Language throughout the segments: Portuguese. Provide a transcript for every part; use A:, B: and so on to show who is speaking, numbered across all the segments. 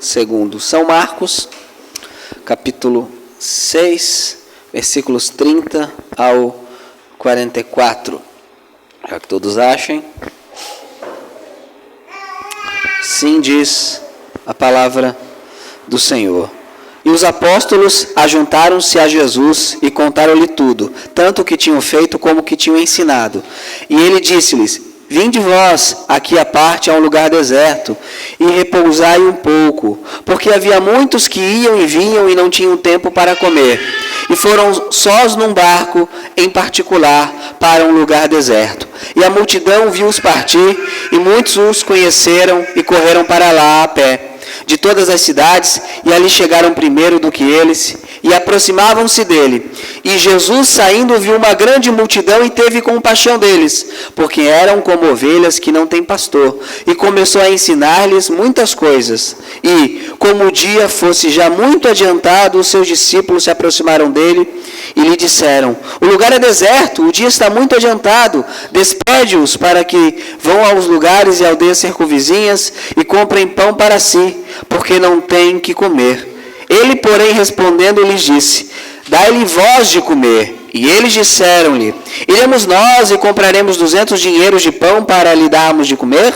A: segundo São Marcos, capítulo 6, versículos 30 ao 44. Já que todos achem. Sim, diz a palavra do Senhor. E os apóstolos ajuntaram-se a Jesus e contaram-lhe tudo, tanto o que tinham feito como o que tinham ensinado. E ele disse-lhes: vinde vós aqui à parte a um lugar deserto, e repousai um pouco, porque havia muitos que iam e vinham e não tinham tempo para comer. E foram sós num barco em particular para um lugar deserto. E a multidão viu-os partir, e muitos os conheceram e correram para lá a pé, de todas as cidades, e ali chegaram primeiro do que eles, e aproximavam-se dele. E Jesus, saindo, viu uma grande multidão e teve compaixão deles, porque eram como ovelhas que não têm pastor, e começou a ensinar-lhes muitas coisas. E, como o dia fosse já muito adiantado, os seus discípulos se aproximaram dele e lhe disseram: o lugar é deserto, o dia está muito adiantado, despede-os para que vão aos lugares e aldeias circunvizinhas e comprem pão para si, porque não têm que comer. Ele, porém, respondendo, lhes disse: dai-lhe vós de comer. E eles disseram-lhe: iremos nós e compraremos 200 dinheiros de pão para lhe darmos de comer?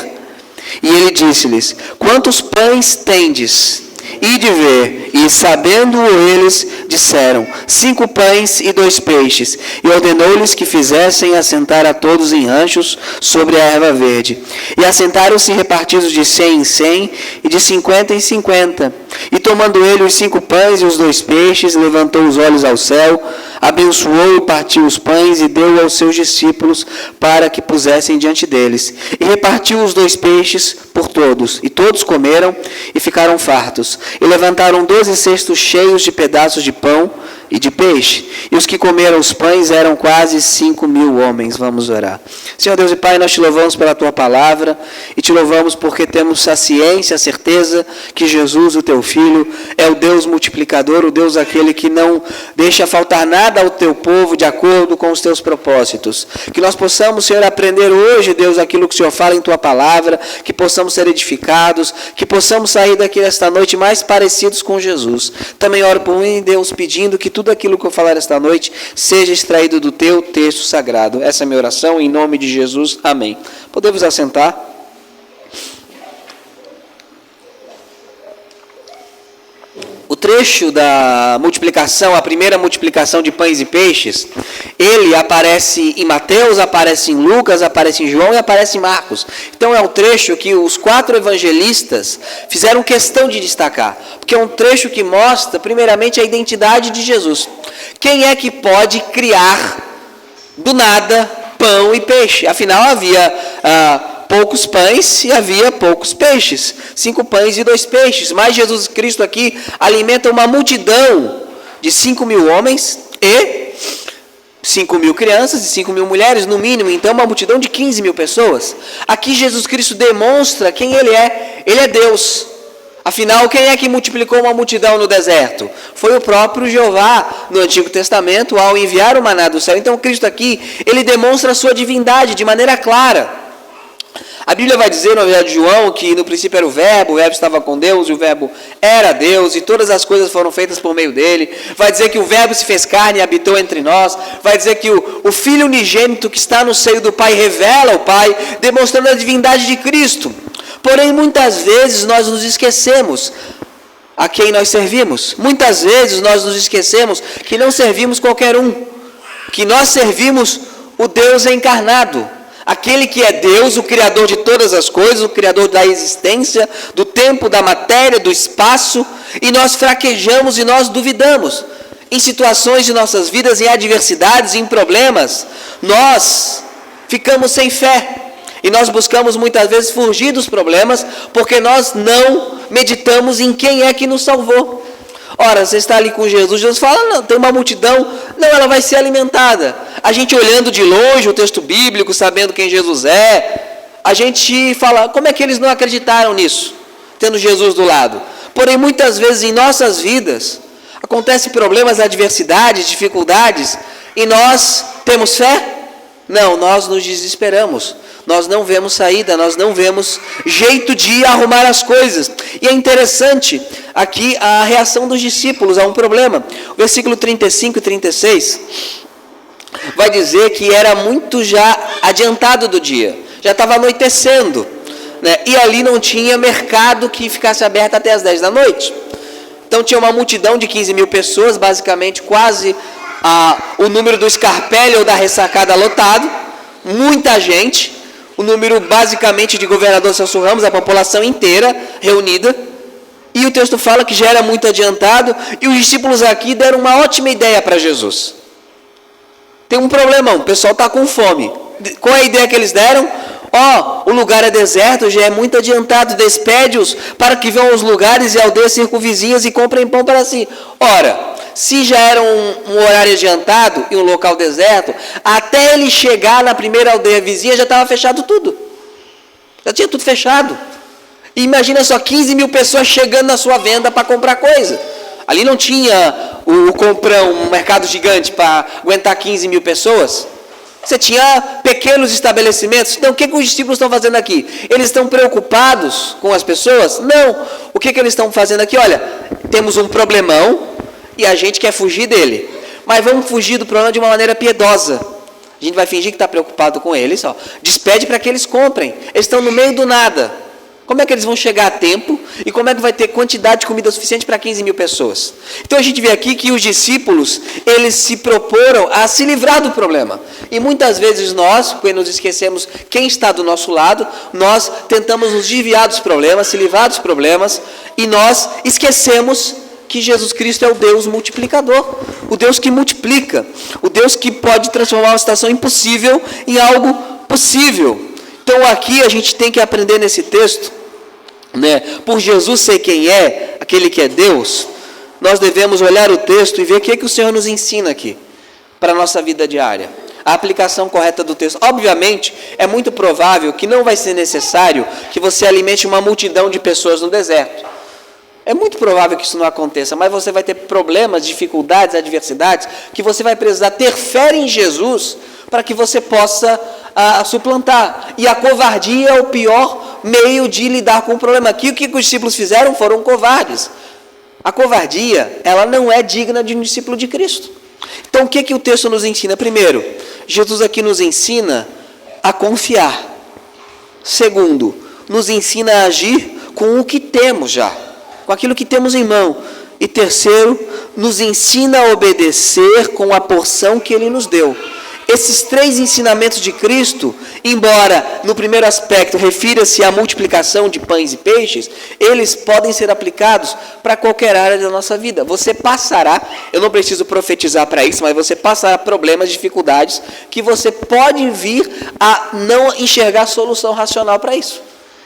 A: E ele disse-lhes: quantos pães tendes? Ide ver. E sabendo eles, disseram: 5 pães e 2 peixes. E ordenou-lhes que fizessem assentar a todos em ranchos sobre a erva verde. E assentaram-se repartidos de 100 em 100 e de 50 em 50. E tomando ele os 5 pães e os 2 peixes, levantou os olhos ao céu, abençoou e partiu os pães e deu aos seus discípulos para que pusessem diante deles. E repartiu os 2 peixes por todos. E todos comeram e ficaram fartos. E levantaram 12 cestos cheios de pedaços de pão e de peixe. E os que comeram os pães eram quase 5.000 homens. Vamos orar. Senhor Deus e Pai, nós te louvamos pela tua palavra e te louvamos porque temos a ciência, a certeza que Jesus, o teu Filho, é o Deus multiplicador, o Deus aquele que não deixa faltar nada ao teu povo de acordo com os teus propósitos. Que nós possamos, Senhor, aprender hoje, Deus, aquilo que o Senhor fala em tua palavra, que possamos ser edificados, que possamos sair daqui esta noite mais parecidos com Jesus. Também oro por mim, Deus, pedindo que tudo aquilo que eu falar esta noite seja extraído do teu texto sagrado. Essa é a minha oração, em nome de Jesus. Amém. Podemos assentar? O trecho da multiplicação, a primeira multiplicação de pães e peixes, ele aparece em Mateus, aparece em Lucas, aparece em João e aparece em Marcos. Então é um trecho que os 4 evangelistas fizeram questão de destacar, porque é um trecho que mostra, primeiramente, a identidade de Jesus. Quem é que pode criar do nada pão e peixe? Afinal, havia poucos pães e havia poucos peixes. 5 pães e 2 peixes. Mas Jesus Cristo aqui alimenta uma multidão de 5.000 homens e 5.000 crianças e 5.000 mulheres, no mínimo. Então, uma multidão de 15.000 pessoas. Aqui Jesus Cristo demonstra quem Ele é. Ele é Deus. Afinal, quem é que multiplicou uma multidão no deserto? Foi o próprio Jeová no Antigo Testamento, ao enviar o maná do céu. Então, Cristo aqui, Ele demonstra a sua divindade de maneira clara. A Bíblia vai dizer no Evangelho de João que no princípio era o Verbo estava com Deus, e o Verbo era Deus, e todas as coisas foram feitas por meio dele. Vai dizer que o Verbo se fez carne e habitou entre nós. Vai dizer que o Filho unigênito que está no seio do Pai revela o Pai, demonstrando a divindade de Cristo. Porém, muitas vezes nós nos esquecemos a quem nós servimos. Muitas vezes nós nos esquecemos que não servimos qualquer um, que nós servimos o Deus encarnado. Aquele que é Deus, o Criador de todas as coisas, o Criador da existência, do tempo, da matéria, do espaço, e nós fraquejamos e nós duvidamos. Em situações de nossas vidas, em adversidades, em problemas, nós ficamos sem fé. E nós buscamos muitas vezes fugir dos problemas, porque nós não meditamos em quem é que nos salvou. Ora, você está ali com Jesus, Jesus fala, não, tem uma multidão, não, ela vai ser alimentada. A gente olhando de longe o texto bíblico, sabendo quem Jesus é, a gente fala, como é que eles não acreditaram nisso, tendo Jesus do lado? Porém, muitas vezes em nossas vidas, acontecem problemas, adversidades, dificuldades, e nós temos fé? Não, nós nos desesperamos. nós não vemos saída, nós não vemos jeito de arrumar as coisas. E é interessante aqui a reação dos discípulos a um problema. O versículo 35 e 36 vai dizer que era muito já adiantado do dia, já estava anoitecendo, né? E ali não tinha mercado que ficasse aberto até as 10 da noite. Então tinha uma multidão de 15 mil pessoas, basicamente quase o número do Scarpelli ou da ressacada lotado, muita gente, o número basicamente de governador Celso Ramos, a população inteira reunida, e o texto fala que já era muito adiantado, e os discípulos aqui deram uma ótima ideia para Jesus. Tem um problemão, o pessoal está com fome. Qual é a ideia que eles deram? O lugar é deserto, já é muito adiantado, despede-os para que vão aos lugares e aldeias circunvizinhas e comprem pão para si. Ora, se já era um horário adiantado e um local deserto, até ele chegar na primeira aldeia vizinha já estava fechado tudo. Já tinha tudo fechado. E imagina só, 15 mil pessoas chegando na sua venda para comprar coisa. Ali não tinha o comprão, um mercado gigante para aguentar 15 mil pessoas. Você tinha pequenos estabelecimentos. Então, o que os discípulos estão fazendo aqui? Eles estão preocupados com as pessoas? Não. O que eles estão fazendo aqui? Olha, temos um problemão e a gente quer fugir dele. Mas vamos fugir do problema de uma maneira piedosa. A gente vai fingir que está preocupado com eles. Despede para que eles comprem. Eles estão no meio do nada. Como é que eles vão chegar a tempo? E como é que vai ter quantidade de comida suficiente para 15 mil pessoas? Então a gente vê aqui que os discípulos, eles se proporam a se livrar do problema. E muitas vezes nós, quando nos esquecemos quem está do nosso lado, nós tentamos nos desviar dos problemas, se livrar dos problemas, e nós esquecemos que Jesus Cristo é o Deus multiplicador, o Deus que multiplica, o Deus que pode transformar uma situação impossível em algo possível. Então aqui a gente tem que aprender nesse texto, né? Por Jesus ser quem é, aquele que é Deus, nós devemos olhar o texto e ver o que o Senhor nos ensina aqui, para a nossa vida diária. A aplicação correta do texto. Obviamente, é muito provável que não vai ser necessário que você alimente uma multidão de pessoas no deserto. É muito provável que isso não aconteça, mas você vai ter problemas, dificuldades, adversidades, que você vai precisar ter fé em Jesus para que você possa suplantar. E a covardia é o pior meio de lidar com o problema. Aqui o que os discípulos fizeram? Foram covardes. A covardia, ela não é digna de um discípulo de Cristo. Então o que o texto nos ensina? Primeiro, Jesus aqui nos ensina a confiar. Segundo, nos ensina a agir com o que temos já, com aquilo que temos em mão. E terceiro, nos ensina a obedecer com a porção que Ele nos deu. Esses três ensinamentos de Cristo, embora no primeiro aspecto refira-se à multiplicação de pães e peixes, eles podem ser aplicados para qualquer área da nossa vida. Você passará, eu não preciso profetizar para isso, mas você passará problemas, dificuldades, que você pode vir a não enxergar solução racional para isso.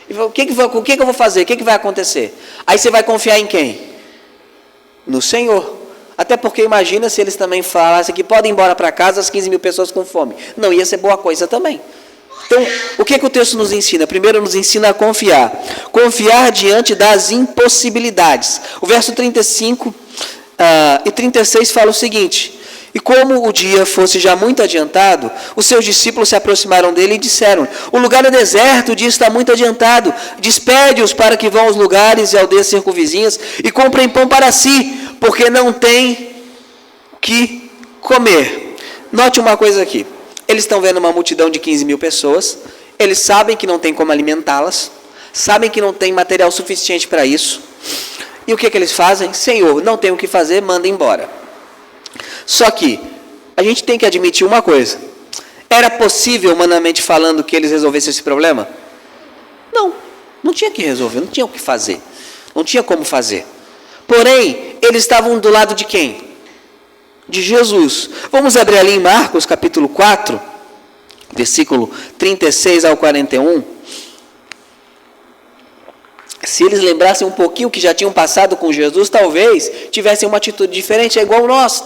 A: O que eu vou fazer? O que vai acontecer? Aí você vai confiar em quem? No Senhor. Até porque imagina se eles também falassem que podem ir embora para casa as 15 mil pessoas com fome. Não ia ser boa coisa também. Então, o que o texto nos ensina? Primeiro, nos ensina a confiar. Confiar diante das impossibilidades. O verso 35 e 36 fala o seguinte: e como o dia fosse já muito adiantado, os seus discípulos se aproximaram dele e disseram: o lugar é deserto, o dia está muito adiantado, despede-os para que vão aos lugares e aldeias circunvizinhas e comprem pão para si, porque não tem que comer. Note uma coisa aqui, eles estão vendo uma multidão de 15 mil pessoas, eles sabem que não tem como alimentá-las, sabem que não tem material suficiente para isso, e o que eles fazem? Senhor, não tem o que fazer, manda embora. Só que a gente tem que admitir uma coisa: era possível, humanamente falando, que eles resolvessem esse problema? Não tinha que resolver, não tinha o que fazer, não tinha como fazer. Porém, eles estavam do lado de quem? De Jesus. Vamos abrir ali em Marcos capítulo 4, versículo 36 ao 41. Se eles lembrassem um pouquinho o que já tinham passado com Jesus, talvez tivessem uma atitude diferente, é igual nós.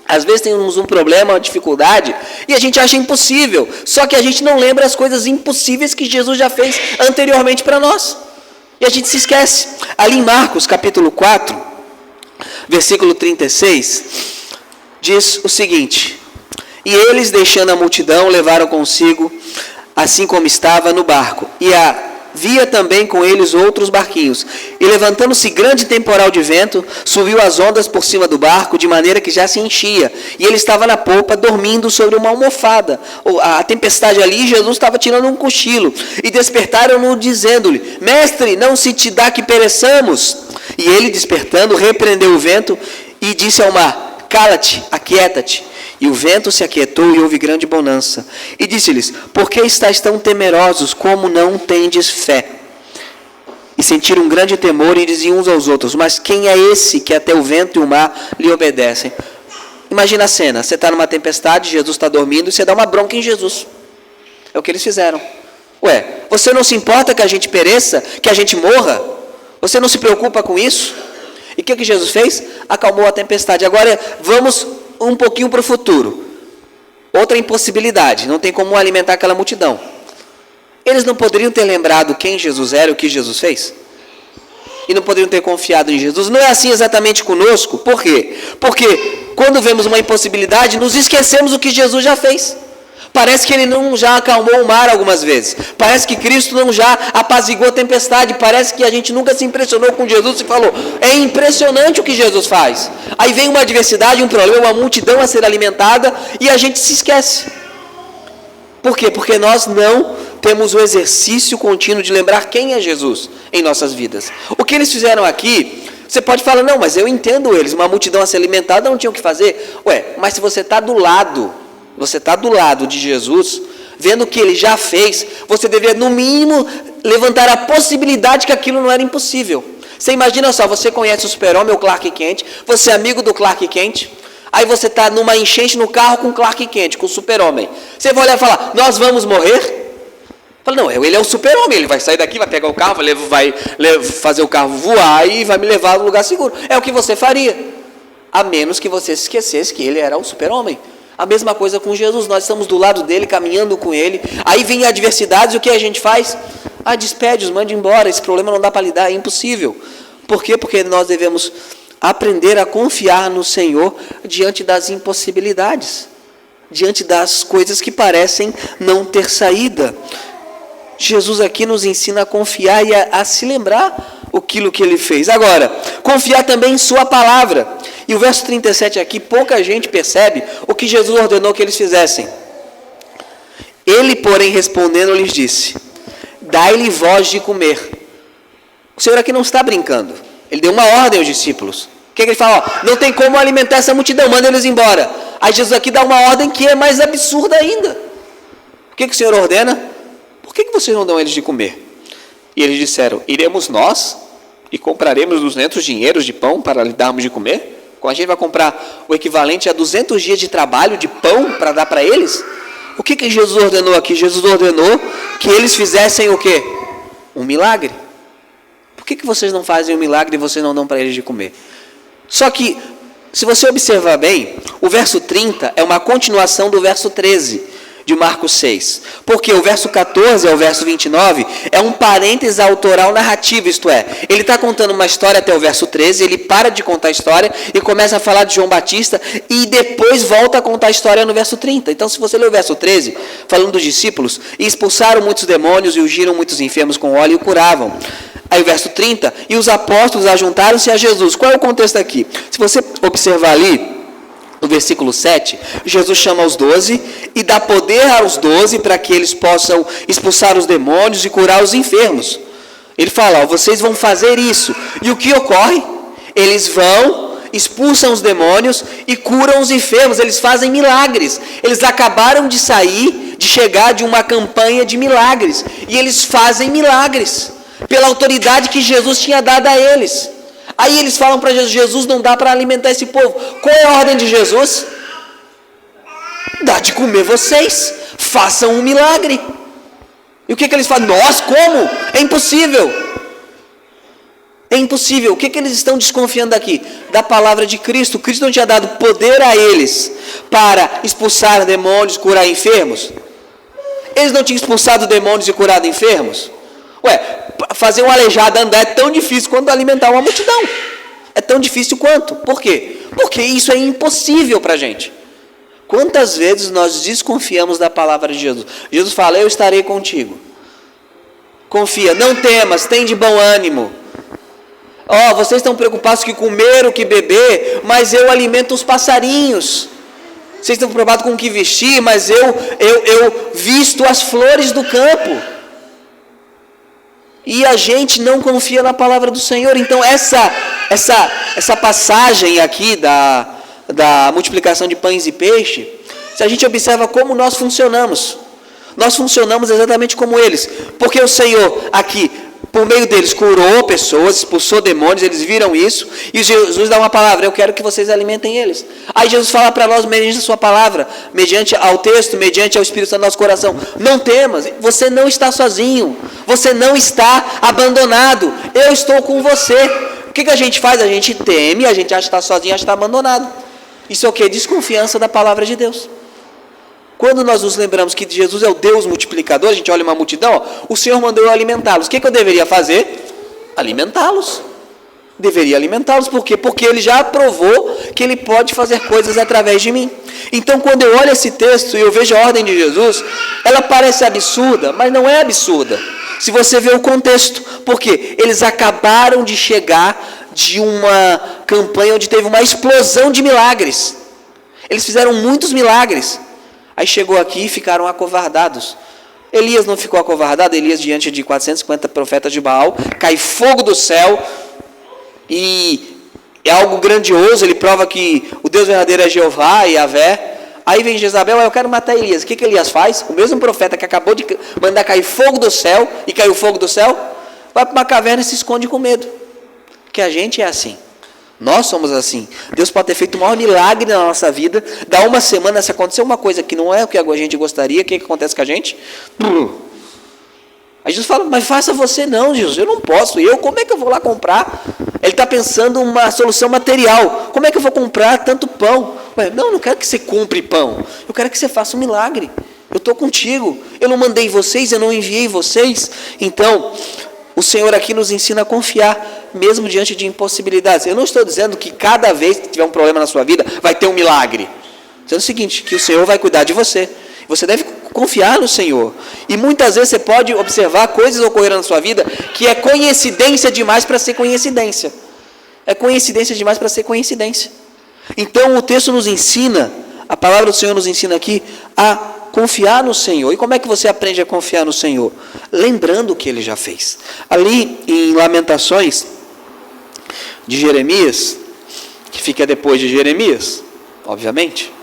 A: Às vezes temos um problema, uma dificuldade, e a gente acha impossível. Só que a gente não lembra as coisas impossíveis que Jesus já fez anteriormente para nós. E a gente se esquece. Ali em Marcos, capítulo 4, versículo 36, diz o seguinte: e eles, deixando a multidão, levaram consigo assim como estava no barco. E havia também com eles outros barquinhos. E levantando-se grande temporal de vento, subiu as ondas por cima do barco, de maneira que já se enchia. E ele estava na popa, dormindo sobre uma almofada. A tempestade ali, Jesus estava tirando um cochilo. E despertaram-no, dizendo-lhe: Mestre, não se te dá que pereçamos? E ele, despertando, repreendeu o vento e disse ao mar: Cala-te, aquieta-te. E o vento se aquietou e houve grande bonança. E disse-lhes: Por que estáis tão temerosos, como não tendes fé? E sentiram um grande temor e diziam uns aos outros: Mas quem é esse que até o vento e o mar lhe obedecem? Imagina a cena: você está numa tempestade, Jesus está dormindo e você dá uma bronca em Jesus. É o que eles fizeram. Ué, você não se importa que a gente pereça, que a gente morra? Você não se preocupa com isso? E o que Jesus fez? Acalmou a tempestade. Agora vamos um pouquinho para o futuro. Outra impossibilidade, não tem como alimentar aquela multidão. Eles não poderiam ter lembrado quem Jesus era e o que Jesus fez? E não poderiam ter confiado em Jesus? Não é assim exatamente conosco? Por quê? Porque quando vemos uma impossibilidade, nos esquecemos o que Jesus já fez. Parece que ele não já acalmou o mar algumas vezes. Parece que Cristo não já apaziguou a tempestade. Parece que a gente nunca se impressionou com Jesus e falou: é impressionante o que Jesus faz. Aí vem uma adversidade, um problema, uma multidão a ser alimentada e a gente se esquece. Por quê? Porque nós não temos o exercício contínuo de lembrar quem é Jesus em nossas vidas. O que eles fizeram aqui, você pode falar: não, mas eu entendo eles, uma multidão a ser alimentada não tinha o que fazer. Ué, mas se você está do lado de Jesus, vendo o que ele já fez, você deveria no mínimo levantar a possibilidade que aquilo não era impossível. Você imagina só, você conhece o Super-Homem, o Clark Kent, você é amigo do Clark Kent, aí você está numa enchente no carro com o Clark Kent, com o Super-Homem. Você vai olhar e falar: nós vamos morrer? Fala: não, ele é o Super-Homem, ele vai sair daqui, vai pegar o carro, vai fazer o carro voar e vai me levar no lugar seguro. É o que você faria, a menos que você se esquecesse que ele era o Super-Homem. A mesma coisa com Jesus, nós estamos do lado dele, caminhando com ele, aí vem adversidades, o que a gente faz? Despede-os, manda embora, esse problema não dá para lidar, é impossível. Por quê? Porque nós devemos aprender a confiar no Senhor diante das impossibilidades, diante das coisas que parecem não ter saída. Jesus aqui nos ensina a confiar e a se lembrar aquilo que ele fez. Agora, confiar também em sua palavra. E o verso 37 aqui, pouca gente percebe o que Jesus ordenou que eles fizessem. Ele, porém, respondendo, lhes disse: dai-lhe vós de comer. O Senhor aqui não está brincando. Ele deu uma ordem aos discípulos. O que ele fala? Não tem como alimentar essa multidão, manda eles embora. Aí Jesus aqui dá uma ordem que é mais absurda ainda. O que o Senhor ordena? Por que vocês não dão eles de comer? E eles disseram: iremos nós e compraremos 200 dinheiros de pão para lhe darmos de comer? Quando a gente vai comprar o equivalente a 200 dias de trabalho de pão para dar para eles? O que Jesus ordenou aqui? Jesus ordenou que eles fizessem o quê? Um milagre. Por que vocês não fazem um milagre e vocês não dão para eles de comer? Só que, se você observar bem, o verso 30 é uma continuação do verso 13 de Marcos 6. Porque o verso 14 ao verso 29 é um parênteses autoral narrativo, isto é, ele está contando uma história até o verso 13, ele para de contar a história e começa a falar de João Batista e depois volta a contar a história no verso 30. Então, se você ler o verso 13, falando dos discípulos, e expulsaram muitos demônios e ungiram muitos enfermos com óleo e o curavam. Aí o verso 30, e os apóstolos ajuntaram-se a Jesus. Qual é o contexto aqui? Se você observar ali, no versículo 7, Jesus chama os 12 e dá poder aos 12 para que eles possam expulsar os demônios e curar os enfermos. Ele fala: vocês vão fazer isso. E o que ocorre? Eles vão, expulsam os demônios e curam os enfermos. Eles fazem milagres. Eles acabaram de chegar de uma campanha de milagres. E eles fazem milagres pela autoridade que Jesus tinha dado a eles. Aí eles falam para Jesus: Jesus, não dá para alimentar esse povo. Qual é a ordem de Jesus? Dá de comer vocês, façam um milagre. E o que eles falam? Nós, como? É impossível. É impossível. O que eles estão desconfiando aqui? Da palavra de Cristo. Cristo não tinha dado poder a eles para expulsar demônios, curar enfermos? Eles não tinham expulsado demônios e curado enfermos? Fazer um aleijado andar é tão difícil quanto alimentar uma multidão. É tão difícil quanto. Por quê? Porque isso é impossível para a gente. Quantas vezes nós desconfiamos da palavra de Jesus? Jesus fala, eu estarei contigo. Confia, não temas, tem de bom ânimo. Vocês estão preocupados que comer ou que beber, mas eu alimento os passarinhos. Vocês estão preocupados com o que vestir, mas eu visto as flores do campo. E a gente não confia na palavra do Senhor. Então essa passagem aqui da multiplicação de pães e peixe, se a gente observa como nós funcionamos exatamente como eles, porque o Senhor aqui, por meio deles, curou pessoas, expulsou demônios, eles viram isso, e Jesus dá uma palavra, eu quero que vocês alimentem eles. Aí Jesus fala para nós, mediante a sua palavra, mediante ao texto, mediante ao Espírito Santo no nosso coração, não temas, você não está sozinho, você não está abandonado, eu estou com você. O que a gente faz? A gente teme, a gente acha que está sozinho, acha que está abandonado. Isso é o que? Desconfiança da palavra de Deus. Quando nós nos lembramos que Jesus é o Deus multiplicador, a gente olha uma multidão, o Senhor mandou eu alimentá-los. O que eu deveria fazer? Alimentá-los. Deveria alimentá-los. Por quê? Porque Ele já provou que Ele pode fazer coisas através de mim. Então, quando eu olho esse texto e eu vejo a ordem de Jesus, ela parece absurda, mas não é absurda. Se você vê o contexto. Porque eles acabaram de chegar de uma campanha onde teve uma explosão de milagres. Eles fizeram muitos milagres. Aí chegou aqui e ficaram acovardados. Elias não ficou acovardado. Elias, diante de 450 profetas de Baal, cai fogo do céu, e é algo grandioso. Ele prova que o Deus verdadeiro é Jeová e Yahvé. Aí vem Jezabel, eu quero matar Elias. O que Elias faz? O mesmo profeta que acabou de mandar cair fogo do céu, e caiu fogo do céu, vai para uma caverna e se esconde com medo. Que a gente é assim. Nós somos assim. Deus pode ter feito o maior milagre na nossa vida. Dá uma semana, se acontecer uma coisa que não é o que a gente gostaria, o que acontece com a gente? Aí Jesus fala, mas faça você não, Jesus, eu não posso. Como é que eu vou lá comprar? Ele está pensando uma solução material. Como é que eu vou comprar tanto pão? Não quero que você compre pão. Eu quero que você faça um milagre. Eu estou contigo. Eu não mandei vocês, eu não enviei vocês. Então, o Senhor aqui nos ensina a confiar, mesmo diante de impossibilidades. Eu não estou dizendo que cada vez que tiver um problema na sua vida, vai ter um milagre. Estou dizendo o seguinte, que o Senhor vai cuidar de você. Você deve confiar no Senhor. E muitas vezes você pode observar coisas ocorrendo na sua vida que é coincidência demais para ser coincidência. É coincidência demais para ser coincidência. Então o texto nos ensina, a palavra do Senhor nos ensina aqui a confiar no Senhor. E como é que você aprende a confiar no Senhor? Lembrando o que Ele já fez. Ali em Lamentações de Jeremias, que fica depois de Jeremias, obviamente,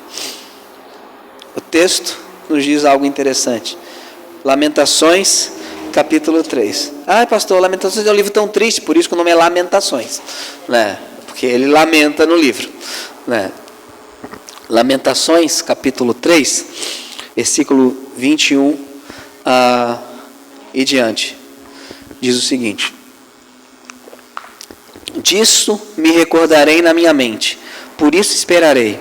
A: o texto nos diz algo interessante. Lamentações, capítulo 3. Pastor, Lamentações é um livro tão triste, por isso que o nome é Lamentações, né? Porque ele lamenta no livro, né? Lamentações, capítulo 3, versículo 21 e diante, diz o seguinte: disso me recordarei na minha mente, por isso esperarei.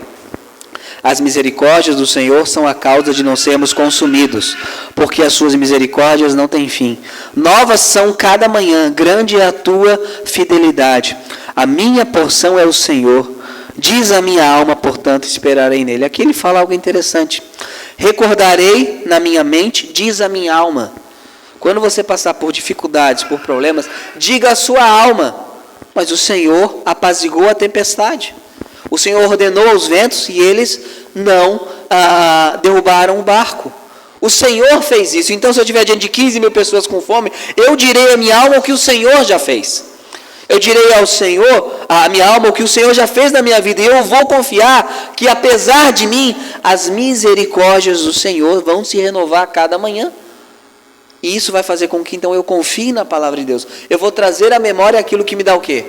A: As misericórdias do Senhor são a causa de não sermos consumidos, porque as suas misericórdias não têm fim. Novas são cada manhã, grande é a tua fidelidade. A minha porção é o Senhor. Diz a minha alma, portanto, esperarei nele. Aqui ele fala algo interessante. Recordarei na minha mente, diz a minha alma. Quando você passar por dificuldades, por problemas, diga a sua alma, mas o Senhor apaziguou a tempestade. O Senhor ordenou aos ventos e eles não derrubaram o barco. O Senhor fez isso. Então, se eu tiver diante de 15 mil pessoas com fome, eu direi à minha alma o que o Senhor já fez. Eu direi ao Senhor, à minha alma, o que o Senhor já fez na minha vida. E eu vou confiar que, apesar de mim, as misericórdias do Senhor vão se renovar a cada manhã. E isso vai fazer com que, então, eu confie na palavra de Deus. Eu vou trazer à memória aquilo que me dá o quê?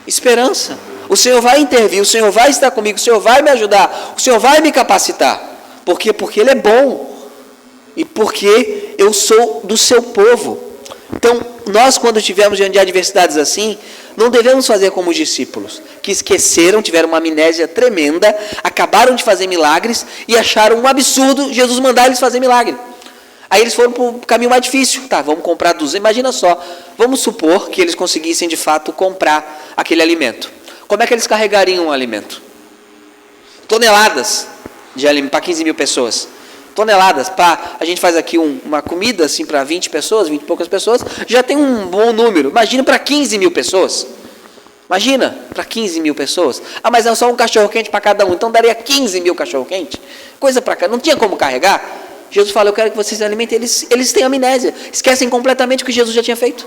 A: Esperança. O Senhor vai intervir, o Senhor vai estar comigo, o Senhor vai me ajudar, o Senhor vai me capacitar. Por quê? Porque Ele é bom. E porque eu sou do seu povo. Então, nós, quando estivermos diante de adversidades assim, não devemos fazer como os discípulos, que esqueceram, tiveram uma amnésia tremenda, acabaram de fazer milagres e acharam um absurdo Jesus mandar eles fazer milagre. Aí eles foram para o caminho mais difícil. Vamos comprar 200. Imagina só, vamos supor que eles conseguissem de fato comprar aquele alimento. Como é que eles carregariam o alimento? Toneladas. para 15 mil pessoas. Toneladas. A gente faz aqui uma comida assim para 20 pessoas, 20 e poucas pessoas, já tem um bom número. Imagina para 15 mil pessoas. Imagina, para 15 mil pessoas. Mas é só um cachorro-quente para cada um, então daria 15 mil cachorro-quente. Coisa para cá, não tinha como carregar. Jesus fala, eu quero que vocês se alimentem. Eles têm amnésia, esquecem completamente o que Jesus já tinha feito.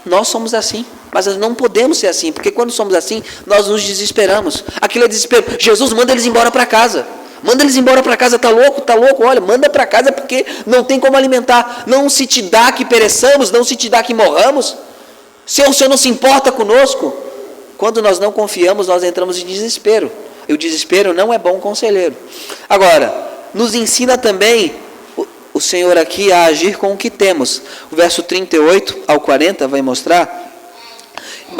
A: Nós somos assim, mas nós não podemos ser assim, porque quando somos assim, nós nos desesperamos. Aquilo é desespero. Jesus, manda eles embora para casa. Manda eles embora para casa, tá louco, olha, manda para casa porque não tem como alimentar. Não se te dá que pereçamos, não se te dá que morramos. Se o Senhor não se importa conosco. Quando nós não confiamos, nós entramos em desespero. E o desespero não é bom conselheiro. Agora, nos ensina também o Senhor aqui a agir com o que temos. O verso 38 ao 40 vai mostrar.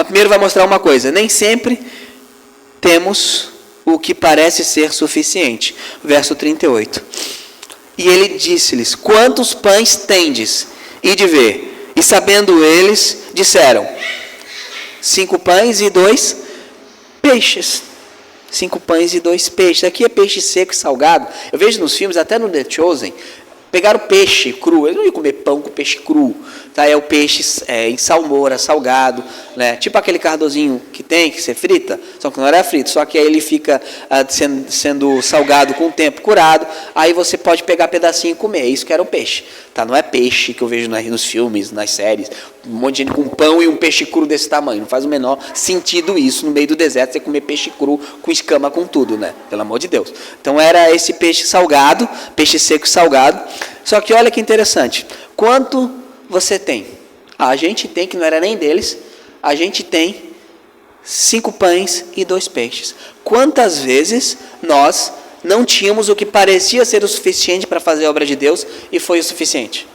A: Primeiro vai mostrar uma coisa, nem sempre temos o que parece ser suficiente. Verso 38. E ele disse-lhes, quantos pães tendes? Ide ver. E sabendo eles, disseram, 5 pães e 2 peixes. 5 pães e 2 peixes. Aqui é peixe seco e salgado. Eu vejo nos filmes, até no The Chosen, pegaram peixe cru. Eu não ia comer pão com peixe cru. Tá? É o peixe em salmoura, salgado, né? Tipo aquele cardozinho que você frita, só que não era frito, só que aí ele fica sendo salgado com o tempo, curado, aí você pode pegar pedacinho e comer. Isso que era o peixe. Tá? Não é peixe que eu vejo nos filmes, nas séries, um monte de gente com pão e um peixe cru desse tamanho. Não faz o menor sentido isso no meio do deserto, você comer peixe cru com escama, com tudo, né? Pelo amor de Deus. Então era esse peixe salgado, peixe seco e salgado. Só que olha que interessante, quanto você tem? A gente tem, que não era nem deles, a gente tem 5 pães e 2 peixes. Quantas vezes nós não tínhamos o que parecia ser o suficiente para fazer a obra de Deus e foi o suficiente?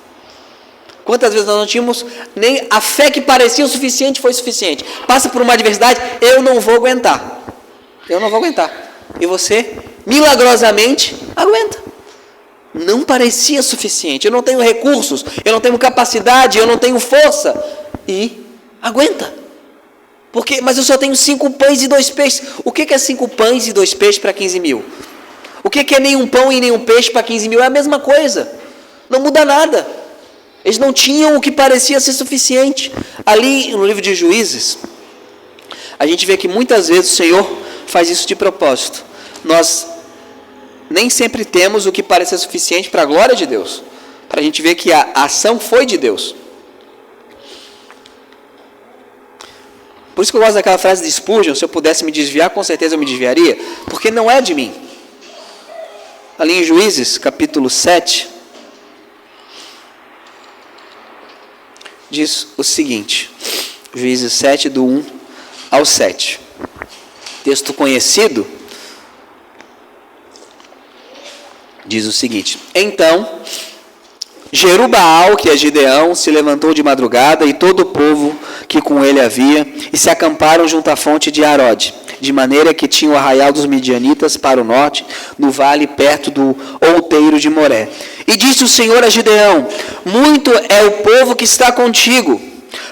A: Quantas vezes nós não tínhamos nem a fé que parecia o suficiente foi suficiente? Passa por uma adversidade, eu não vou aguentar. Eu não vou aguentar. E você, milagrosamente, aguenta. Não parecia suficiente, eu não tenho recursos, eu não tenho capacidade, eu não tenho força, e aguenta, mas eu só tenho 5 pães e 2 peixes. O que é 5 pães e 2 peixes para 15 mil? O que é nenhum pão e nenhum peixe para 15 mil? É a mesma coisa, não muda nada. Eles não tinham o que parecia ser suficiente. Ali no livro de Juízes, a gente vê que muitas vezes o Senhor faz isso de propósito. Nós nem sempre temos o que parece ser suficiente para a glória de Deus, para a gente ver que a ação foi de Deus. Por isso que eu gosto daquela frase de Spurgeon, se eu pudesse me desviar, com certeza eu me desviaria, porque não é de mim. Ali em Juízes, capítulo 7, diz o seguinte, Juízes 7, do 1 ao 7. Texto conhecido, diz o seguinte, então Jerubaal, que é Gideão, se levantou de madrugada e todo o povo que com ele havia, e se acamparam junto à fonte de Arode, de maneira que tinha o arraial dos midianitas para o norte, no vale perto do outeiro de Moré. E disse o Senhor a Gideão, muito é o povo que está contigo,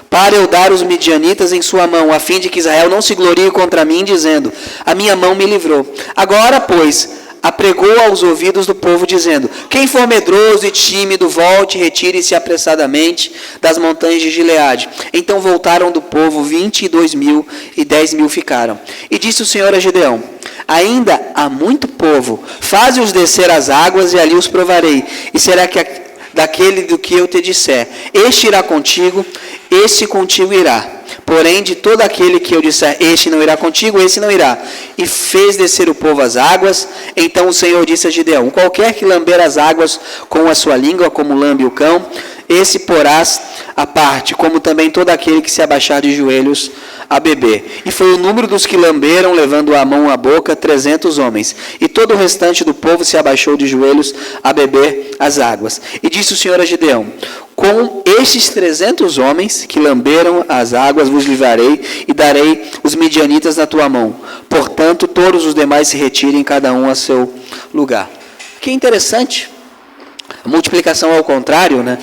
A: para eu dar os midianitas em sua mão, a fim de que Israel não se glorie contra mim, dizendo, a minha mão me livrou. Agora, pois, apregou aos ouvidos do povo, dizendo, quem for medroso e tímido, volte e retire-se apressadamente das montanhas de Gileade. Então voltaram do povo 22 mil e 10 mil ficaram. E disse o Senhor a Gideão, ainda há muito povo, faze-os descer às águas e ali os provarei. E será que daquele do que eu te disser, este irá contigo, este contigo irá. Porém, de todo aquele que eu disser, este não irá contigo, esse não irá. E fez descer o povo às águas. Então o Senhor disse a Gideão, qualquer que lamber as águas com a sua língua, como lambe o cão, esse porás à parte, como também todo aquele que se abaixar de joelhos a beber. E foi o número dos que lamberam, levando a mão à boca, 300 homens. E todo o restante do povo se abaixou de joelhos a beber as águas. E disse o Senhor a Gideão, com estes 300 homens que lamberam as águas vos livrarei e darei os midianitas na tua mão. Portanto, todos os demais se retirem, cada um a seu lugar. Que interessante. A multiplicação ao contrário, né?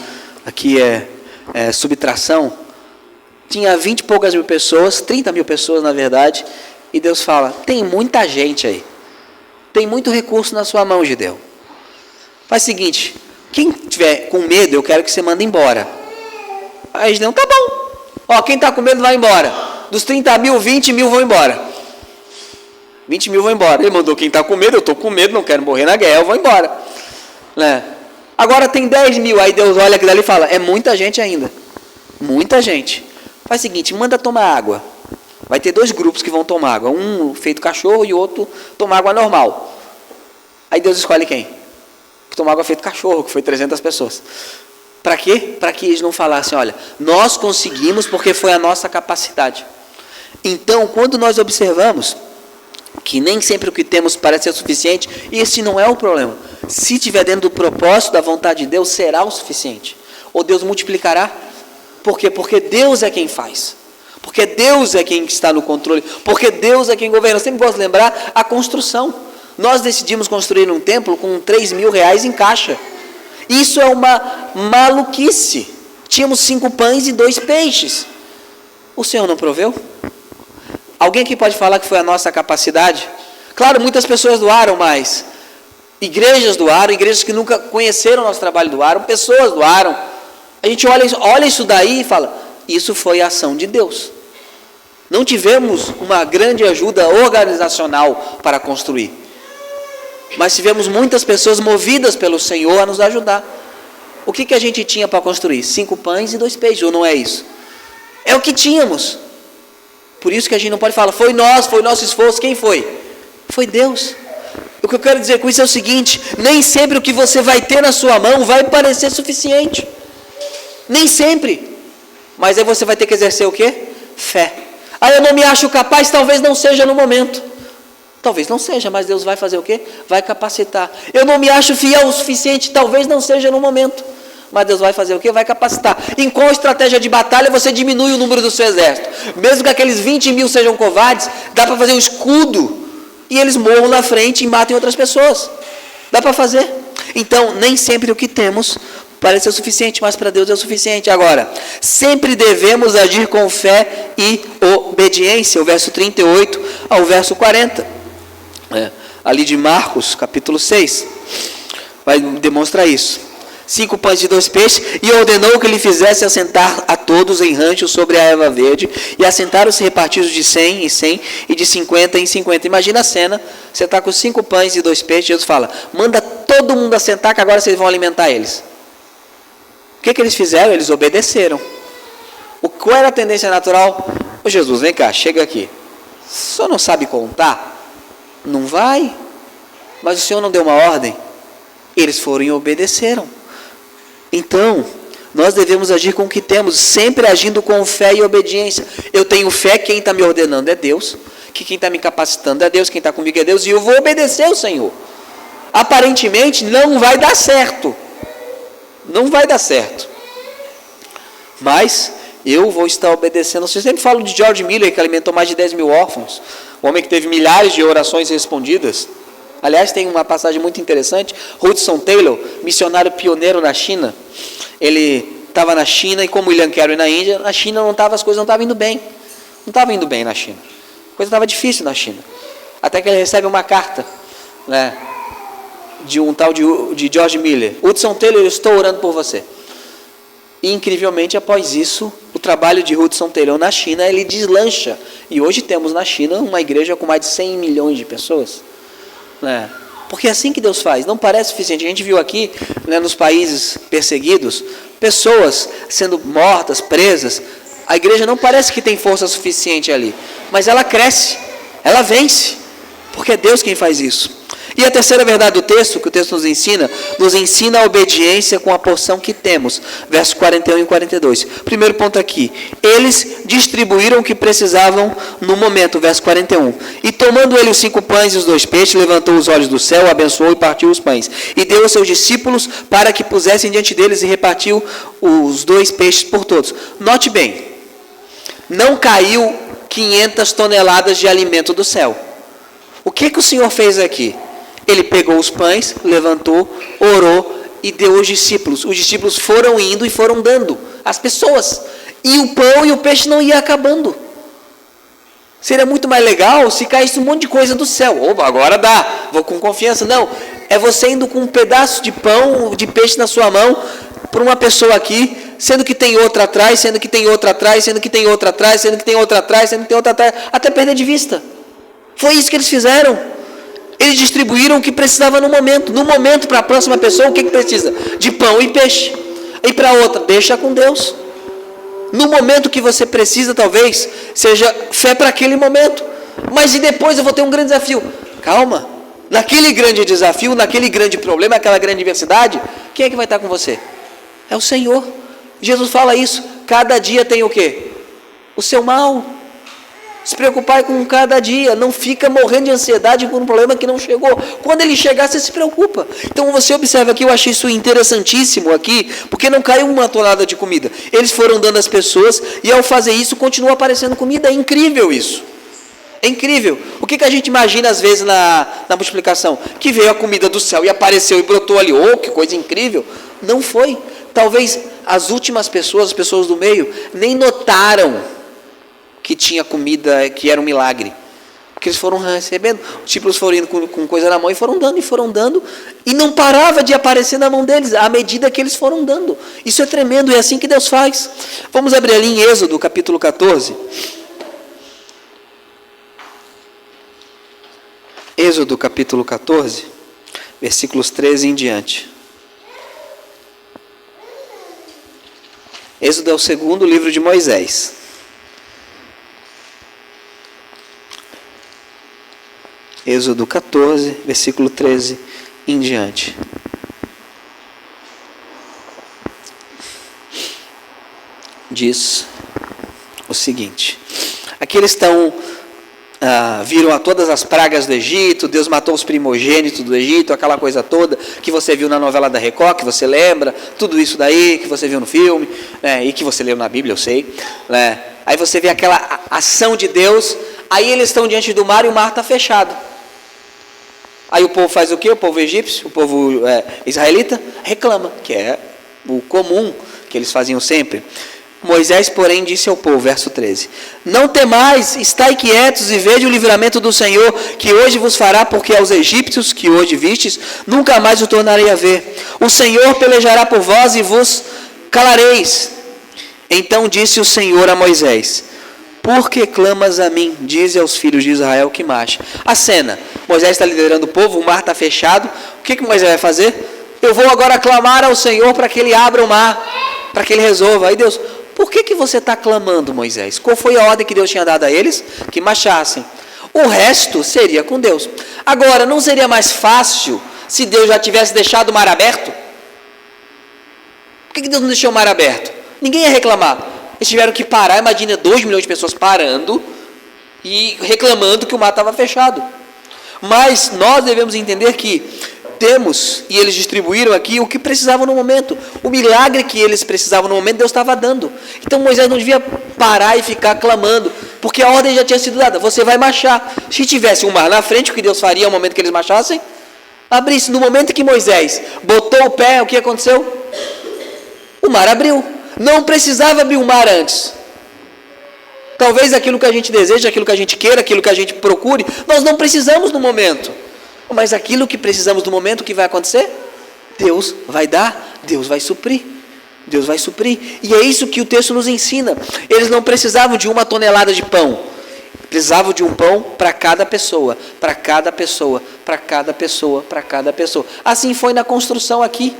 A: Aqui é subtração. Tinha 20 e poucas mil pessoas, 30 mil pessoas na verdade, e Deus fala, tem muita gente aí. tem muito recurso na sua mão, Gideão. Faz o seguinte, quem tiver com medo, eu quero que você mande embora. Aí Gideão, tá bom. Ó, quem está com medo vai embora. Dos 30 mil, 20 mil vão embora. 20 mil vão embora. Ele mandou quem está com medo, eu estou com medo, não quero morrer na guerra, eu vou embora. Né? Agora tem 10 mil, aí Deus olha aquilo ali e fala, é muita gente ainda. Muita gente. Faz o seguinte, manda tomar água. Vai ter 2 grupos que vão tomar água. Um feito cachorro e o outro tomar água normal. Aí Deus escolhe quem? Que tomar água feito cachorro, que foi 300 pessoas. Para quê? Para que eles não falassem, olha, nós conseguimos porque foi a nossa capacidade. Então, quando nós observamos que nem sempre o que temos parece ser suficiente, esse não é o problema. Se estiver dentro do propósito da vontade de Deus, será o suficiente. Ou Deus multiplicará. Por quê? Porque Deus é quem faz. Porque Deus é quem está no controle. Porque Deus é quem governa. Eu sempre gosto de lembrar a construção. Nós decidimos construir um templo com 3 mil reais em caixa. Isso é uma maluquice. Tínhamos 5 pães e 2 peixes. O Senhor não proveu? Alguém aqui pode falar que foi a nossa capacidade? Claro, muitas pessoas doaram, mas igrejas doaram, igrejas que nunca conheceram o nosso trabalho doaram, pessoas doaram. A gente olha isso daí e fala, isso foi a ação de Deus. Não tivemos uma grande ajuda organizacional para construir. Mas tivemos muitas pessoas movidas pelo Senhor a nos ajudar. O que a gente tinha para construir? 5 pães e 2 peixes, ou não é isso? É o que tínhamos. Por isso que a gente não pode falar, foi nosso esforço. Quem foi? Foi Deus. O que eu quero dizer com isso é o seguinte, nem sempre o que você vai ter na sua mão vai parecer suficiente. Nem sempre. Mas aí você vai ter que exercer o quê? Fé. Eu não me acho capaz, talvez não seja no momento. Talvez não seja, mas Deus vai fazer o quê? Vai capacitar. Eu não me acho fiel o suficiente, talvez não seja no momento. Mas Deus vai fazer o quê? Vai capacitar. Em qual estratégia de batalha você diminui o número do seu exército? Mesmo que aqueles 20 mil sejam covardes, dá para fazer um escudo e eles morram na frente e matem outras pessoas. Dá para fazer. Então, nem sempre o que temos parece ser o suficiente, mas para Deus é o suficiente. Agora, sempre devemos agir com fé e obediência. O verso 38 ao verso 40. Ali de Marcos, capítulo 6. Vai demonstrar isso. 5 pães e 2 peixes, e ordenou que lhe fizesse assentar a todos em ranchos sobre a erva verde, e assentaram-se repartidos de 100 em 100, e de 50 em 50. Imagina a cena, você está com 5 pães e 2 peixes, Jesus fala, manda todo mundo assentar, que agora vocês vão alimentar eles. O que eles fizeram? Eles obedeceram. Qual era a tendência natural? Ô Jesus, vem cá, chega aqui. O senhor não sabe contar? Não vai? Mas o Senhor não deu uma ordem? Eles foram e obedeceram. Então, nós devemos agir com o que temos, sempre agindo com fé e obediência. Eu tenho fé, quem está me ordenando é Deus, que quem está me capacitando é Deus, quem está comigo é Deus, e eu vou obedecer ao Senhor. Aparentemente não vai dar certo. Não vai dar certo. Mas eu vou estar obedecendo. Eu sempre falo de George Miller, que alimentou mais de 10 mil órfãos. Um homem que teve milhares de orações respondidas. Aliás, tem uma passagem muito interessante. Hudson Taylor, missionário pioneiro na China. Ele estava na China e como William Carey na Índia, na China as coisas não estavam indo bem. Não estavam indo bem na China. A coisa estava difícil na China. Até que ele recebe uma carta, né, de um tal de George Miller. Hudson Taylor, eu estou orando por você. E incrivelmente, após isso, o trabalho de Hudson Taylor na China, ele deslancha. E hoje temos na China uma igreja com mais de 100 milhões de pessoas. Porque é assim que Deus faz, não parece suficiente. A gente viu aqui, né, nos países perseguidos, pessoas sendo mortas, presas. A igreja não parece que tem força suficiente ali, mas ela cresce, ela vence, porque é Deus quem faz isso. E a terceira verdade do texto, que o texto nos ensina a obediência com a porção que temos. Versos 41 e 42. Primeiro ponto aqui. Eles distribuíram o que precisavam no momento. Verso 41. E tomando ele os 5 pães e os 2 peixes, levantou os olhos do céu, abençoou e partiu os pães. E deu aos seus discípulos para que pusessem diante deles e repartiu os 2 peixes por todos. Note bem. Não caiu 500 toneladas de alimento do céu. O que o Senhor fez aqui? Ele pegou os pães, levantou, orou e deu aos discípulos. Os discípulos foram indo e foram dando às pessoas. E o pão e o peixe não iam acabando. Seria muito mais legal se caísse um monte de coisa do céu. Opa, agora dá, vou com confiança. Não, é você indo com um pedaço de pão, de peixe na sua mão, para uma pessoa aqui, sendo que tem outra atrás, sendo que tem outra atrás, sendo que tem outra atrás, sendo que tem outra atrás, sendo que tem outra atrás, até perder de vista. Foi isso que eles fizeram. Eles distribuíram o que precisava no momento. No momento, para a próxima pessoa, o que precisa? De pão e peixe. E para outra, deixa com Deus. No momento que você precisa, talvez, seja fé para aquele momento. Mas e depois eu vou ter um grande desafio? Calma. Naquele grande desafio, naquele grande problema, aquela grande adversidade, quem é que vai estar com você? É o Senhor. Jesus fala isso. Cada dia tem o quê? O seu mal. Se preocupar com cada dia. Não fica morrendo de ansiedade por um problema que não chegou. Quando ele chegar, você se preocupa. Então você observa aqui, eu achei isso interessantíssimo aqui, porque não caiu uma tonelada de comida. Eles foram dando às pessoas, e ao fazer isso, continua aparecendo comida. É incrível isso. É incrível. O que a gente imagina às vezes na multiplicação? Que veio a comida do céu e apareceu e brotou ali. Oh, que coisa incrível. Não foi. Talvez as últimas pessoas, as pessoas do meio, nem notaram que tinha comida, que era um milagre. Porque eles foram recebendo. Os discípulos foram indo com coisa na mão e foram dando. E não parava de aparecer na mão deles, à medida que eles foram dando. Isso é tremendo, é assim que Deus faz. Vamos abrir ali em Êxodo, capítulo 14. Êxodo capítulo 14, versículos 13 em diante. Êxodo é o segundo livro de Moisés. Êxodo 14, versículo 13 em diante. Diz o seguinte: aqui eles estão... viram a todas as pragas do Egito, Deus matou os primogênitos do Egito, aquela coisa toda que você viu na novela da Record, que você lembra, tudo isso daí que você viu no filme, né, e que você leu na Bíblia, eu sei, né. Aí você vê aquela ação de Deus, aí eles estão diante do mar e o mar está fechado. Aí o povo faz o quê? O povo egípcio, o povo israelita, reclama, que é o comum que eles faziam sempre. Moisés, porém, disse ao povo, verso 13: não temais, estai quietos e vede o livramento do Senhor, que hoje vos fará, porque aos egípcios que hoje vistes, nunca mais o tornarei a ver. O Senhor pelejará por vós e vos calareis. Então disse o Senhor a Moisés: por que clamas a mim? Dize aos filhos de Israel que marche. A cena, Moisés está liderando o povo, o mar está fechado. O que Moisés vai fazer? Eu vou agora clamar ao Senhor para que Ele abra o mar, para que Ele resolva. Aí Deus... por que você está clamando, Moisés? Qual foi a ordem que Deus tinha dado a eles? Que marchassem. O resto seria com Deus. Agora, não seria mais fácil se Deus já tivesse deixado o mar aberto? Por que Deus não deixou o mar aberto? Ninguém ia reclamar. Eles tiveram que parar. Imagina 2 milhões de pessoas parando e reclamando que o mar estava fechado. Mas nós devemos entender que temos, e eles distribuíram aqui o que precisavam no momento. O milagre que eles precisavam no momento, Deus estava dando. Então Moisés não devia parar e ficar clamando, porque a ordem já tinha sido dada: você vai marchar. Se tivesse um mar na frente, o que Deus faria no momento que eles marchassem? Abrisse. No momento que Moisés botou o pé, o que aconteceu? O mar abriu. Não precisava abrir o mar antes. Talvez aquilo que a gente deseja, aquilo que a gente queira, aquilo que a gente procure, nós não precisamos no momento. Mas aquilo que precisamos no momento, o que vai acontecer? Deus vai dar, Deus vai suprir. Deus vai suprir. E é isso que o texto nos ensina. Eles não precisavam de 1 tonelada de pão. Precisavam de um pão para cada pessoa. Para cada pessoa. Para cada pessoa. Para cada pessoa. Assim foi na construção aqui.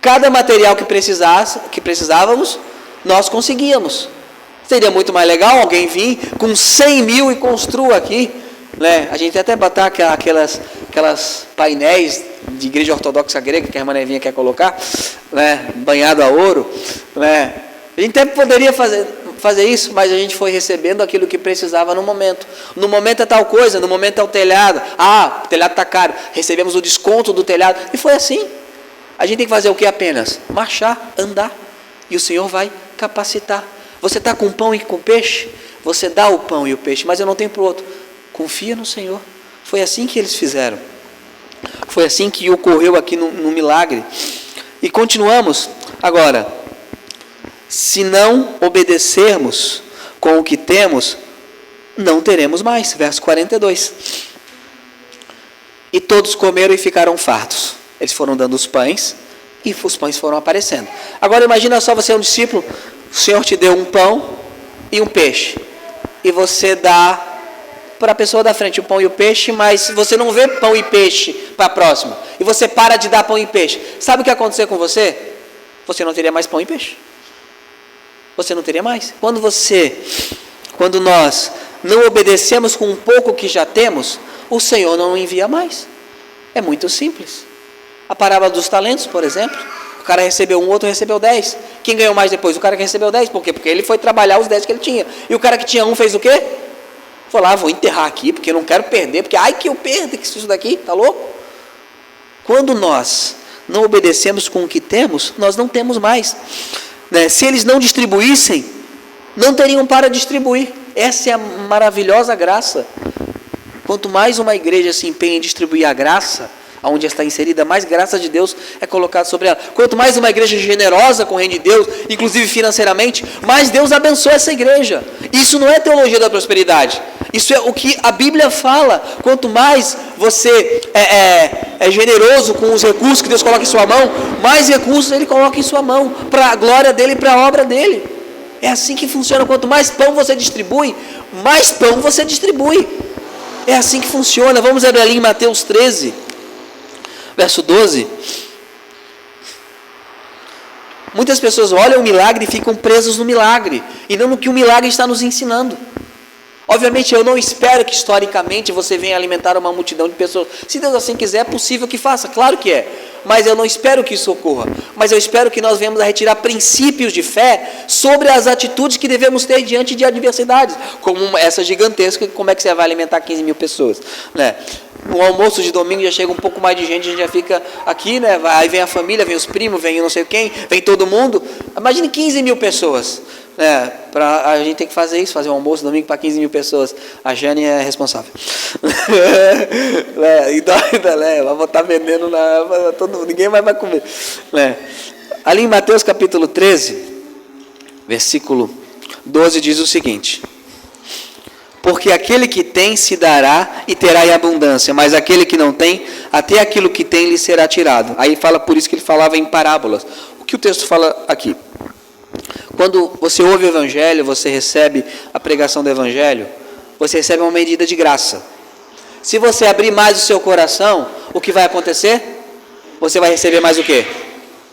A: Cada material que precisávamos, nós conseguíamos. Seria muito mais legal alguém vir com 100 mil e construa aqui, né? A gente até botar aquelas painéis de igreja ortodoxa grega que a irmã Nevinha quer colocar, né? Banhado a ouro, né? A gente até poderia fazer isso, mas a gente foi recebendo aquilo que precisava no momento. No momento é tal coisa, no momento é o telhado. Ah, o telhado está caro. Recebemos o desconto do telhado. E foi assim. A gente tem que fazer o que apenas? Marchar, andar. E o Senhor vai capacitar. Você está com pão e com peixe? Você dá o pão e o peixe, mas eu não tenho para o outro. Confia no Senhor. Foi assim que eles fizeram. Foi assim que ocorreu aqui no milagre. E continuamos. Agora, se não obedecermos com o que temos, não teremos mais. Verso 42. E todos comeram e ficaram fartos. Eles foram dando os pães e os pães foram aparecendo. Agora imagina só, você é um discípulo, o Senhor te deu um pão e um peixe. E você dá para a pessoa da frente o pão e o peixe, mas você não vê pão e peixe para a próxima. E você para de dar pão e peixe. Sabe o que ia acontecer com você? Você não teria mais pão e peixe. Você não teria mais. Quando nós não obedecemos com um pouco que já temos, o Senhor não envia mais. É muito simples. A parábola dos talentos, por exemplo. O cara recebeu 1, o outro recebeu 10. Quem ganhou mais depois? O cara que recebeu 10. Por quê? Porque ele foi trabalhar os 10 que ele tinha. E o cara que tinha 1 fez o quê? Foi lá, vou enterrar aqui, porque eu não quero perder. Porque, ai que eu perdo, que isso daqui, tá louco? Quando nós não obedecemos com o que temos, nós não temos mais. Se eles não distribuíssem, não teriam para distribuir. Essa é a maravilhosa graça. Quanto mais uma igreja se empenha em distribuir a graça, onde está inserida, mais graça de Deus é colocada sobre ela. Quanto mais uma igreja generosa com o reino de Deus, inclusive financeiramente, mais Deus abençoa essa igreja. Isso não é teologia da prosperidade. Isso é o que a Bíblia fala. Quanto mais você é generoso com os recursos que Deus coloca em sua mão, mais recursos Ele coloca em sua mão, para a glória dEle e para a obra dEle. É assim que funciona. Quanto mais pão você distribui, mais pão você distribui. É assim que funciona. Vamos abrir ali em Mateus 13, verso 12. Muitas pessoas olham o milagre e ficam presas no milagre, e não no que o milagre está nos ensinando. Obviamente eu não espero que historicamente você venha alimentar uma multidão de pessoas. Se Deus assim quiser, é possível que faça, claro que é. Mas eu não espero que isso ocorra. Mas eu espero que nós venhamos a retirar princípios de fé sobre as atitudes que devemos ter diante de adversidades, como essa gigantesca, como é que você vai alimentar 15 mil pessoas, né? O almoço de domingo já chega um pouco mais de gente, a gente já fica aqui, né? Aí vem a família, vem os primos, vem não sei quem, vem todo mundo. Imagine 15 mil pessoas. A gente tem que fazer isso, fazer um almoço domingo para 15 mil pessoas. A Jane é responsável. Vai botar veneno ninguém mais vai comer. Ali em Mateus capítulo 13, versículo 12, diz o seguinte: porque aquele que tem se dará e terá em abundância, mas aquele que não tem, até aquilo que tem lhe será tirado. Aí fala, por isso que ele falava em parábolas. O que o texto fala aqui? Quando você ouve o Evangelho, você recebe a pregação do Evangelho, você recebe uma medida de graça. Se você abrir mais o seu coração, o que vai acontecer? Você vai receber mais o quê?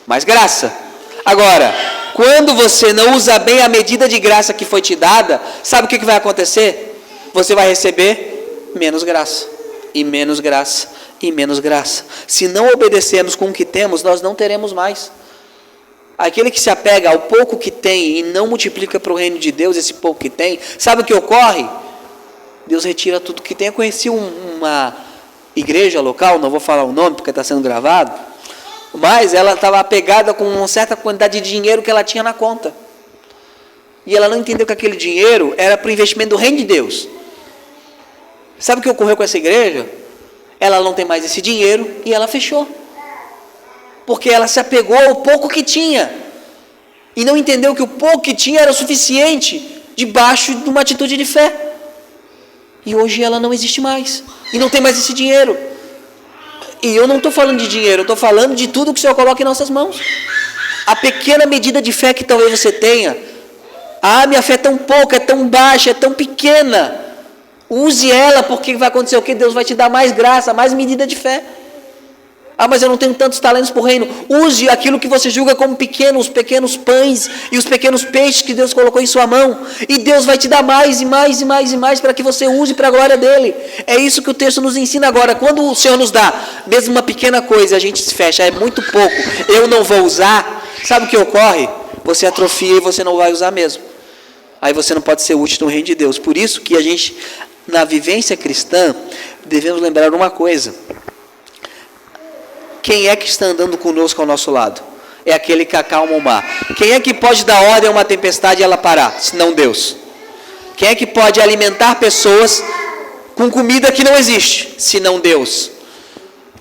A: Mais graça. Agora, quando você não usa bem a medida de graça que foi te dada, sabe o que vai acontecer? Você vai receber menos graça, e menos graça, e menos graça. Se não obedecermos com o que temos, nós não teremos mais. Aquele que se apega ao pouco que tem e não multiplica para o reino de Deus esse pouco que tem, sabe o que ocorre? Deus retira tudo que tem. Eu conheci uma igreja local, não vou falar o nome porque está sendo gravado, mas ela estava apegada com uma certa quantidade de dinheiro que ela tinha na conta. E ela não entendeu que aquele dinheiro era para o investimento do reino de Deus. Sabe o que ocorreu com essa igreja? Ela não tem mais esse dinheiro e ela fechou. Porque ela se apegou ao pouco que tinha. E não entendeu que o pouco que tinha era o suficiente debaixo de uma atitude de fé. E hoje ela não existe mais. E não tem mais esse dinheiro. E eu não estou falando de dinheiro, eu estou falando de tudo que o Senhor coloca em nossas mãos. A pequena medida de fé que talvez você tenha. Minha fé é tão pouca, é tão baixa, é tão pequena. Use ela, porque vai acontecer o quê? Deus vai te dar mais graça, mais medida de fé. Mas eu não tenho tantos talentos para o reino. Use aquilo que você julga como pequeno, os pequenos pães e os pequenos peixes que Deus colocou em sua mão. E Deus vai te dar mais e mais e mais e mais para que você use para a glória dEle. É isso que o texto nos ensina agora. Quando o Senhor nos dá, mesmo uma pequena coisa, a gente se fecha, é muito pouco, eu não vou usar. Sabe o que ocorre? Você atrofia e você não vai usar mesmo. Aí você não pode ser útil no reino de Deus. Por isso que a gente, na vivência cristã, devemos lembrar uma coisa. Quem é que está andando conosco ao nosso lado? É aquele que acalma o mar. Quem é que pode dar ordem a uma tempestade e ela parar? Senão Deus. Quem é que pode alimentar pessoas com comida que não existe? Senão Deus.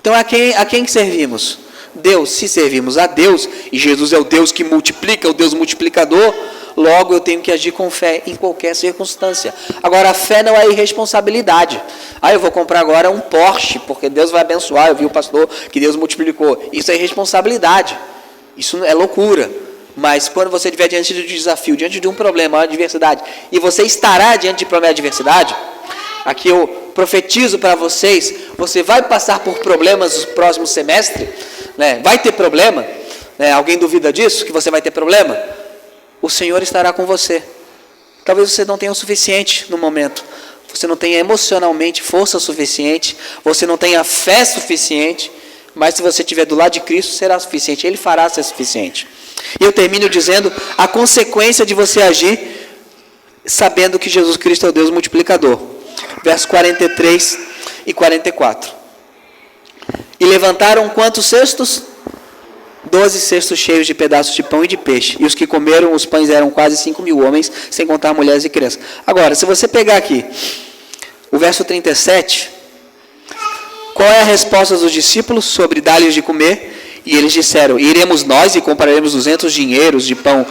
A: Então a quem que servimos? Deus. Se servimos a Deus, e Jesus é o Deus que multiplica, o Deus multiplicador, logo eu tenho que agir com fé em qualquer circunstância. Agora, a fé não é irresponsabilidade. Eu vou comprar agora um Porsche, porque Deus vai abençoar, eu vi o pastor que Deus multiplicou. Isso é irresponsabilidade, isso é loucura. Mas quando você estiver diante de um desafio, diante de um problema, uma adversidade, e você estará diante de problema e adversidade, aqui eu profetizo para vocês, você vai passar por problemas no próximo semestre, né? Vai ter problema, né? Alguém duvida disso, que você vai ter problema? O Senhor estará com você. Talvez você não tenha o suficiente no momento, você não tenha emocionalmente força suficiente, você não tenha fé suficiente, mas se você estiver do lado de Cristo, será suficiente, Ele fará ser suficiente. E eu termino dizendo a consequência de você agir sabendo que Jesus Cristo é o Deus multiplicador. Versos 43 e 44. E levantaram quantos cestos? 12 cestos cheios de pedaços de pão e de peixe. E os que comeram os pães eram quase 5.000 homens, sem contar mulheres e crianças. Agora, se você pegar aqui o verso 37, qual é a resposta dos discípulos sobre dar-lhes de comer? E eles disseram: iremos nós e compraremos 200 dinheiros de pão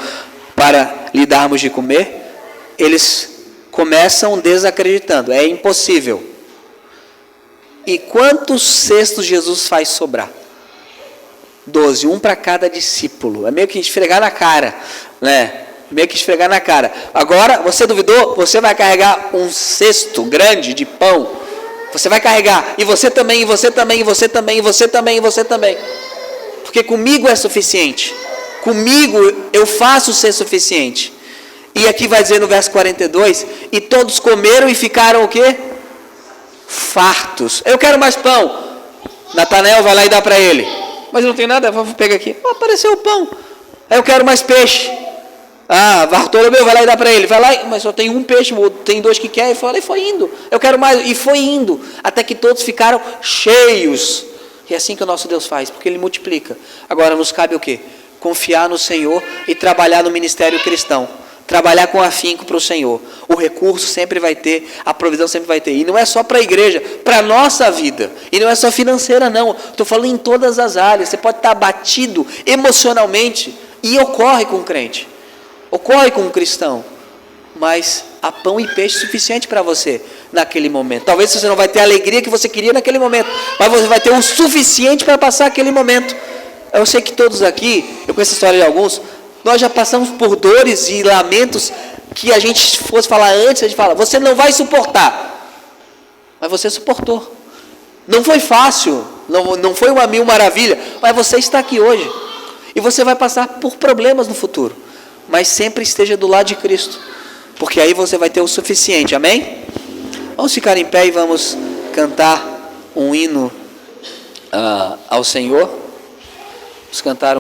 A: para lhe darmos de comer? Eles começam desacreditando, é impossível. E quantos cestos Jesus faz sobrar? 12, um para cada discípulo. É meio que esfregar na cara, né? Meio que esfregar na cara. Agora, você duvidou? Você vai carregar um cesto grande de pão. Você vai carregar. E você também, e você também, e você também, e você também, e você também. Porque comigo é suficiente. Comigo eu faço ser suficiente. E aqui vai dizer no verso 42, e todos comeram e ficaram o quê? Fartos. Eu quero mais pão. Natanael vai lá e dá para ele. Mas eu não tenho nada, vou pegar aqui. Apareceu o pão. Aí eu quero mais peixe. Bartolomeu vai lá e dá para ele. Vai lá, mas só tem um peixe, tem 2 que quer. E foi indo. Eu quero mais. E foi indo. Até que todos ficaram cheios. E é assim que o nosso Deus faz, porque Ele multiplica. Agora nos cabe o quê? Confiar no Senhor e trabalhar no ministério cristão. Trabalhar com afinco para o Senhor. O recurso sempre vai ter, a provisão sempre vai ter. E não é só para a igreja, para a nossa vida. E não é só financeira, não. Estou falando em todas as áreas. Você pode estar abatido emocionalmente. E ocorre com o crente. Ocorre com o cristão. Mas há pão e peixe suficiente para você naquele momento. Talvez você não vai ter a alegria que você queria naquele momento, mas você vai ter o suficiente para passar aquele momento. Eu sei que todos aqui, eu conheço a história de alguns, nós já passamos por dores e lamentos que a gente fosse falar antes, a gente fala, você não vai suportar. Mas você suportou. Não foi fácil, não foi uma mil maravilha, mas você está aqui hoje. E você vai passar por problemas no futuro. Mas sempre esteja do lado de Cristo. Porque aí você vai ter o suficiente, amém? Vamos ficar em pé e vamos cantar um hino ao Senhor. Vamos cantar